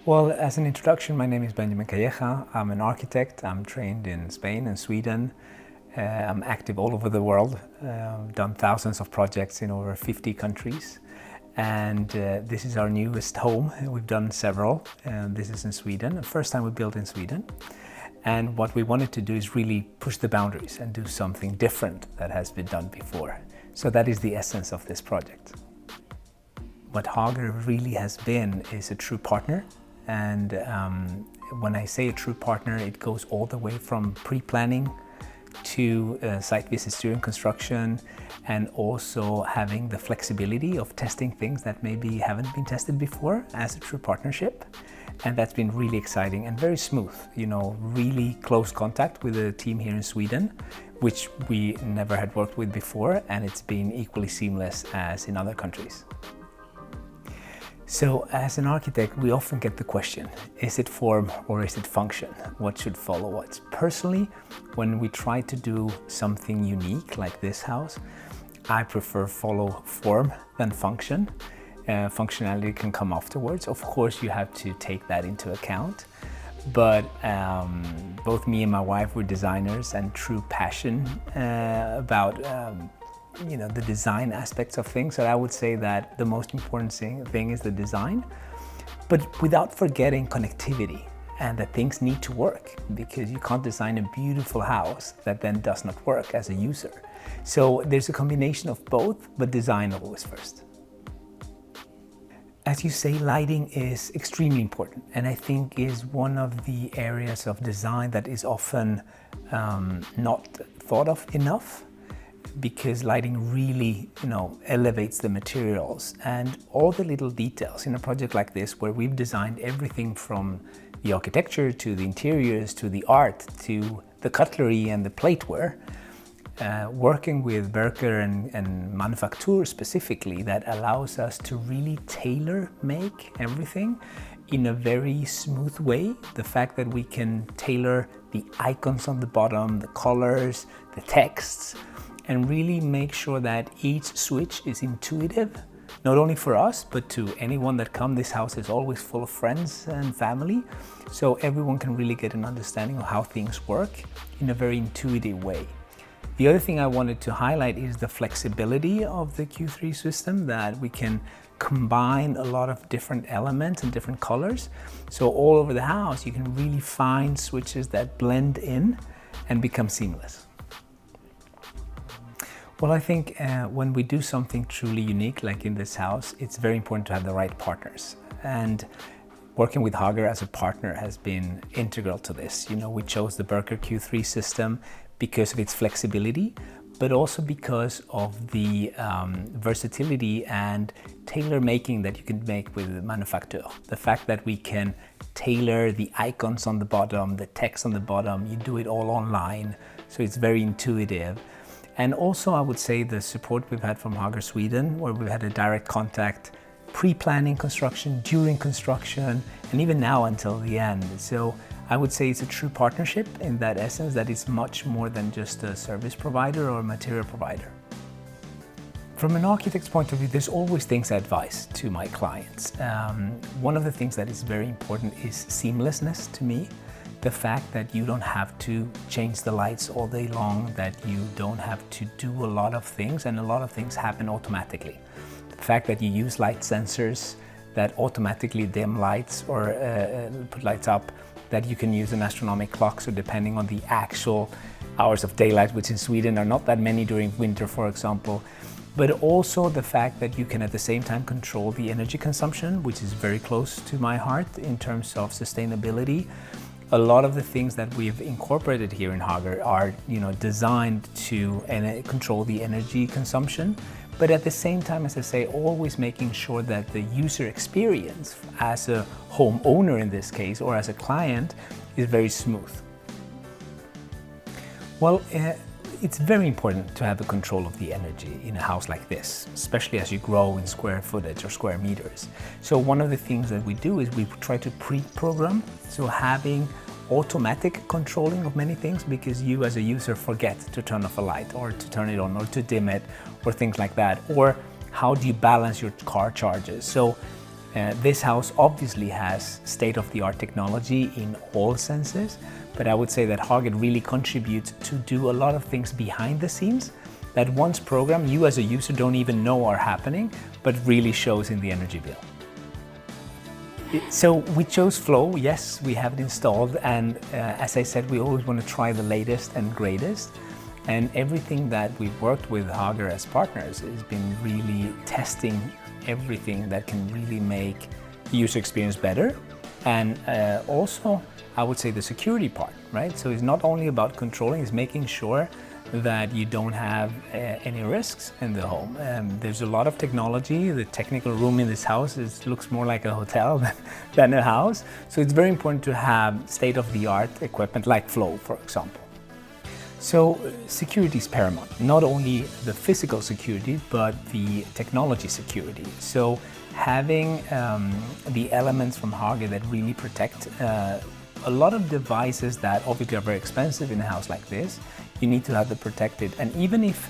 Well, as an introduction, my name is Calejja. I'm an architect. I'm trained in Spain and Sweden. I'm active all over the world. Done thousands of projects in over 50 countries. And this is our newest home. We've done several. This is in Sweden, the first time we built in Sweden. And what we wanted to do is really push the boundaries and do something different that has been done before. So that is the essence of this project. What Hager really has been is a true partner. And when I say a true partner, it goes all the way from pre-planning to site visits during construction, and also having the flexibility of testing things that maybe haven't been tested before as a true partnership. And that's been really exciting and very smooth, really close contact with the team here in Sweden, which we never had worked with before, and it's been equally seamless as in other countries. So as an architect, we often get the question, is it form or is it function? What should follow what? Personally, when we try to do something unique like this house, I prefer follow form than function. Functionality can come afterwards. Of course, you have to take that into account. But both me and my wife were designers and true passion about the design aspects of things. So I would say that the most important thing is the design, but without forgetting connectivity and that things need to work, because you can't design a beautiful house that then does not work as a user. So there's a combination of both, but design always first. As you say, lighting is extremely important, and I think is one of the areas of design that is often not thought of enough, because lighting really, elevates the materials and all the little details in a project like this, where we've designed everything from the architecture to the interiors to the art to the cutlery and the plateware. Working with Berker and Manufacture specifically, that allows us to really tailor-make everything in a very smooth way. The fact that we can tailor the icons on the bottom, the colors, the texts, and really make sure that each switch is intuitive, not only for us, but to anyone that comes. This house is always full of friends and family, so everyone can really get an understanding of how things work in a very intuitive way. The other thing I wanted to highlight is the flexibility of the Q3 system, that we can combine a lot of different elements and different colors. So all over the house, you can really find switches that blend in and become seamless. Well, I think when we do something truly unique, like in this house, it's very important to have the right partners. And working with Hager as a partner has been integral to this. We chose the Berker Q3 system because of its flexibility, but also because of the versatility and tailor-making that you can make with Manufacture. The fact that we can tailor the icons on the bottom, the text on the bottom, you do it all online, so it's very intuitive. And also, I would say the support we've had from Hager Sweden, where we've had a direct contact, pre-planning construction, during construction, and even now until the end. So I would say it's a true partnership in that essence, that it's much more than just a service provider or a material provider. From an architect's point of view, there's always things I advise to my clients. One of the things that is very important is seamlessness to me. The fact that you don't have to change the lights all day long, that you don't have to do a lot of things, and a lot of things happen automatically. The fact that you use light sensors that automatically dim lights or put lights up, that you can use an astronomical clock, so depending on the actual hours of daylight, which in Sweden are not that many during winter, for example. But also the fact that you can at the same time control the energy consumption, which is very close to my heart in terms of sustainability. A lot of the things that we've incorporated here in Hager are, designed to control the energy consumption, but at the same time, as I say, always making sure that the user experience as a homeowner in this case, or as a client, is very smooth. Well, it's very important to have the control of the energy in a house like this, especially as you grow in square footage or square meters. So one of the things that we do is we try to pre-program, so having automatic controlling of many things, because you as a user forget to turn off a light or to turn it on or to dim it or things like that. Or how do you balance your car charges? So This house obviously has state-of-the-art technology in all senses, but I would say that Hager really contributes to do a lot of things behind the scenes that once programmed, you as a user don't even know are happening, but really shows in the energy bill. So we chose Flow, yes, we have it installed, and as I said, we always want to try the latest and greatest. And everything that we've worked with Hager as partners has been really testing everything that can really make the user experience better. And also, I would say the security part, right? So it's not only about controlling, it's making sure that you don't have any risks in the home. There's a lot of technology. The technical room in this house looks more like a hotel than a house. So it's very important to have state-of-the-art equipment like Flow, for example. So security is paramount, not only the physical security, but the technology security. So having the elements from Hager that really protect a lot of devices that obviously are very expensive in a house like this, you need to have them protected. And even if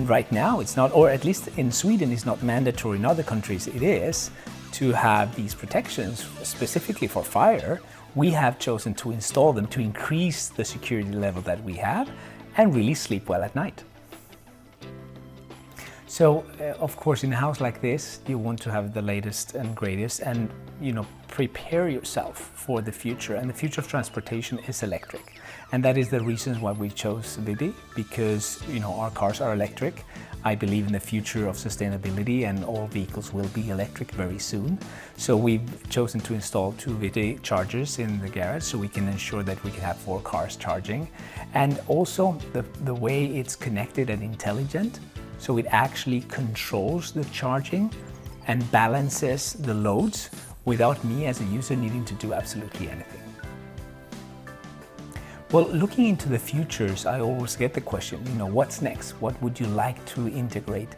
right now it's not, or at least in Sweden it's not mandatory, in other countries it is, to have these protections specifically for fire, we have chosen to install them to increase the security level that we have and really sleep well at night. So, of course, in a house like this, you want to have the latest and greatest and, prepare yourself for the future. And the future of transportation is electric. And that is the reasons why we chose Viggby, because, our cars are electric. I believe in the future of sustainability and all vehicles will be electric very soon. So we've chosen to install 2 Viggby chargers in the garage so we can ensure that we can have 4 cars charging. And also the way it's connected and intelligent, so it actually controls the charging and balances the loads without me as a user needing to do absolutely anything. Well, looking into the futures, I always get the question, what's next? What would you like to integrate?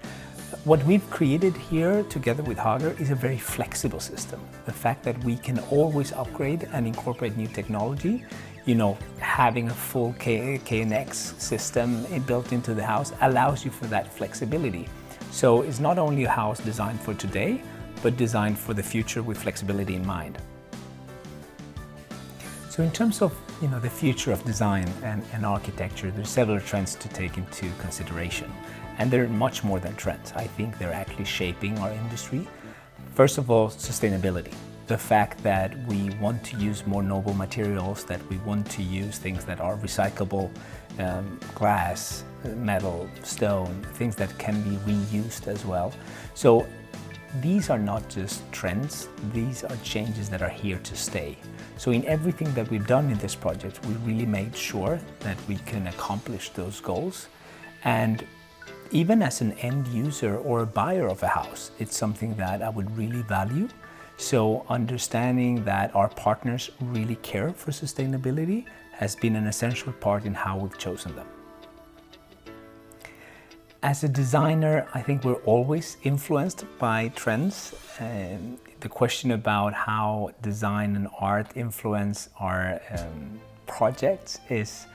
What we've created here together with Hager is a very flexible system. The fact that we can always upgrade and incorporate new technology, having a full KNX system built into the house allows you for that flexibility. So it's not only a house designed for today, but designed for the future with flexibility in mind. So in terms of the future of design and architecture, there's several trends to take into consideration. And they're much more than trends. I think they're actually shaping our industry. First of all, sustainability. The fact that we want to use more noble materials, that we want to use things that are recyclable, glass, metal, stone, things that can be reused as well. So these are not just trends, these are changes that are here to stay. So in everything that we've done in this project, we really made sure that we can accomplish those goals. And even as an end user or a buyer of a house, it's something that I would really value. So understanding that our partners really care for sustainability has been an essential part in how we've chosen them. As a designer, I think we're always influenced by trends. The question about how design and art influence our projects is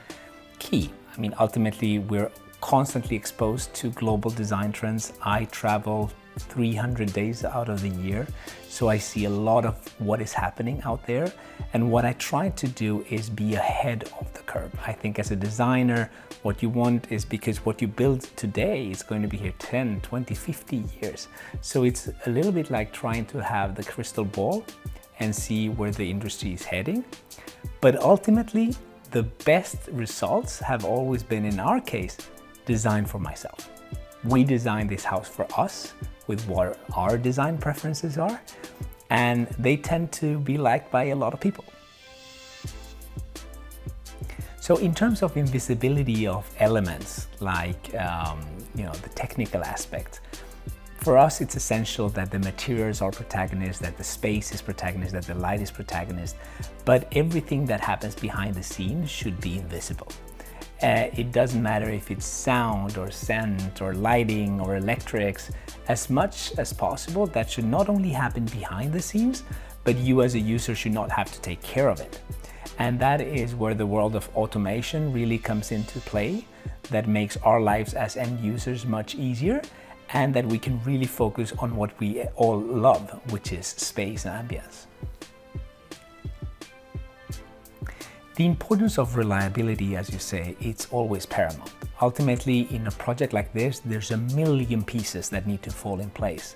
key. I mean, ultimately, we're constantly exposed to global design trends. I travel 300 days out of the year, so I see a lot of what is happening out there. And what I try to do is be ahead of the curve. I think as a designer, what you want is, because what you build today is going to be here 10, 20, 50 years. So it's a little bit like trying to have the crystal ball and see where the industry is heading. But ultimately, the best results have always been, in our case, designed for myself. We designed this house for us with what our design preferences are, and they tend to be liked by a lot of people. So in terms of invisibility of elements, like the technical aspect, for us it's essential that the materials are protagonist, that the space is protagonist, that the light is protagonist, but everything that happens behind the scenes should be invisible. It doesn't matter if it's sound or scent or lighting or electrics. As much as possible, that should not only happen behind the scenes, but you as a user should not have to take care of it. And that is where the world of automation really comes into play. That makes our lives as end users much easier. and that we can really focus on what we all love, which is space and ambience. The importance of reliability, as you say, it's always paramount. Ultimately, in a project like this, there's a million pieces that need to fall in place.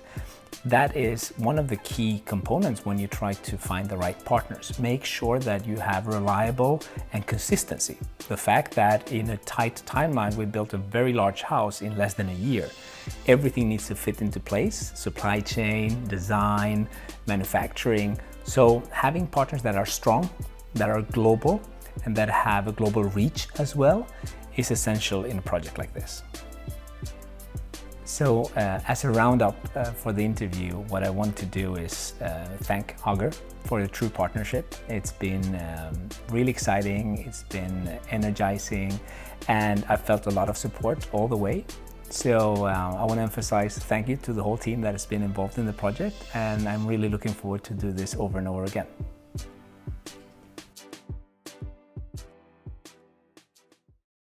That is one of the key components when you try to find the right partners. Make sure that you have reliable and consistency. The fact that in a tight timeline, we built a very large house in less than a year. Everything needs to fit into place, supply chain, design, manufacturing. So having partners that are strong, that are global, and that have a global reach as well is essential in a project like this. So as a roundup for the interview, what I want to do is thank Hager for the true partnership. It's been really exciting, it's been energizing, and I felt a lot of support all the way. So I want to emphasize thank you to the whole team that has been involved in the project, and I'm really looking forward to do this over and over again.